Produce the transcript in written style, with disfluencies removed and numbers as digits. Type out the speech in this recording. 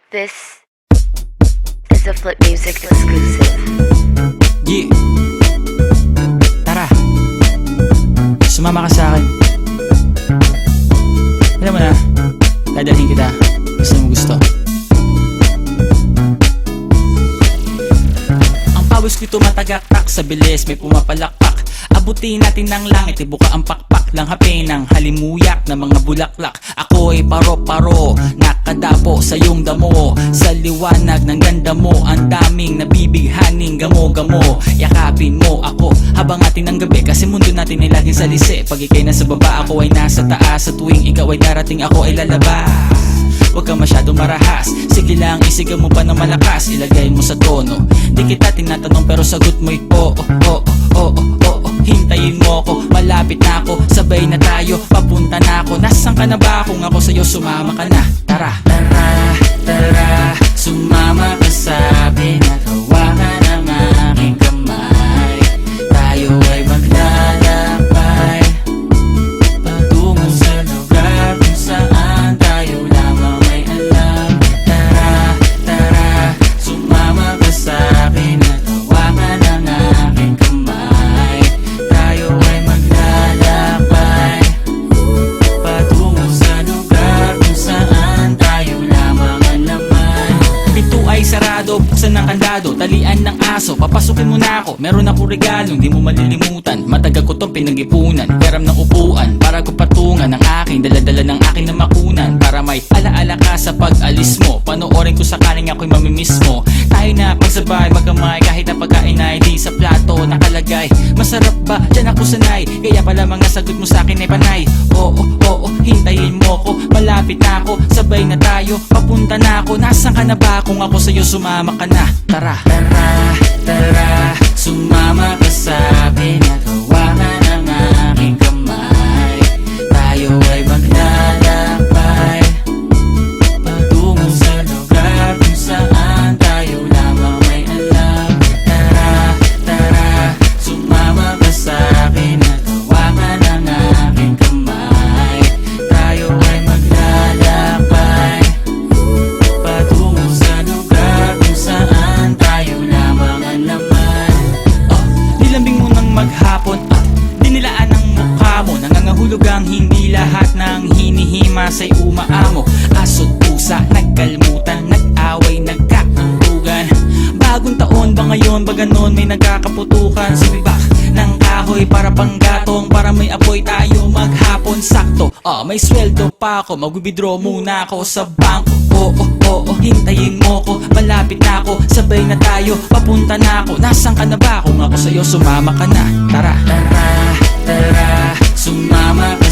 This is a Flip Music exclusive. Yeah. Tara, sumama ka sa akin. Alam mo na, dadalhin kita. Gusto mo gusto. Ang pawis ko'y tumatagaktak sa bilis, may pumapalakpak. Abutin natin ng langit, ibuka ang pakpak lang hapin ng halimuyak na mga bulaklak. Ako ay paro-paro, nakadapo sa iyong damo. Sa liwanag ng ganda mo, ang daming nabibighaning gamo-gamo. Yakapin mo ako habang atin ng gabi, kasi mundo natin ay laging salisi. Pag ikay nasa baba, ako ay nasa taas. Sa tuwing ikaw ay darating, ako ay lalabas. Huwag kang masyadong marahas, sige lang isigaw mo pa ng malakas. Ilagay mo sa tono, di kita tinatanong pero sagot mo'y oo, oo, oo, oo. Hintayin mo ko, malapit na ako, sabay na tayo, papunta na ako. Nasaan ka na ba? Kung ako sa'yo, sumama ka na. Tara, tara, tara, sumama ka sa akin at hawakan ang aking kamay. Tayo ay maglalakbay patungo sa lugar kung saan tayo lamang may alam. Tara, tara, sumama ka sa akin at hawakan ang aking kamay. Tayo ay maglalakbay patungo sa lugar kung saan tayo lamang ang laman. Pinto ay sarado, buksan ng kandado, talian ng aso, papasukin mo na ako. Meron akong regalo, hindi mo malilimutan. Matagal ko tong pinag-ipunan, peram ng upuan para ko patungan ang aking daladala ng aking namakunan. Para may alaala ka sa pag-alis mo, panoorin ko sakaling ako'y mamimiss mo. Tayo na magsabay, magkamay, kahit na pagkain ay di sa plato nakalagay. Masarap ba? Diyan ako sanay, kaya pala mga sagot mo sa akin ay panay. Oo, oo, hintayin mo ko, malapit na ako, sabay na tayo, papunta na ako. Nasaan ka na ba? Kung ako sa'yo, sumama ka na. Tara, tara, tara, sumama ka sa akin at hawakan ang aking kamay. Tayo ay maglalakbay patungo sa lugar kung saan tayo lamang may alam. Tara, tara, sumama ka sa akin at hawakan ang aking kamay. Tayo ay maglalakbay patungo sa lugar kung saan tayo lamang ang laman. Nilambing mo ng maghapon, dinilaan ang mukha mo. Nangangahulog ang hindi lahat ng hinihima sa'y umaamo. Aso't pusa, nagkalmutan, nag-away, nagkakuntugan. Bagong taon ba ngayon, ba ganon may nagkakaputukan? Sumibak ng kahoy para panggatong, para may apoy tayo maghapon. Sakto, may sweldo pa ako, mag-withdraw muna ako sa bangko. Oo, oo, hintayin mo ko, malapit na ako, sabay na tayo, papunta na ako. Nasaan ka na ba? Kung ako sa'yo, sumama ka na. Tara, tara, tara, sumama ka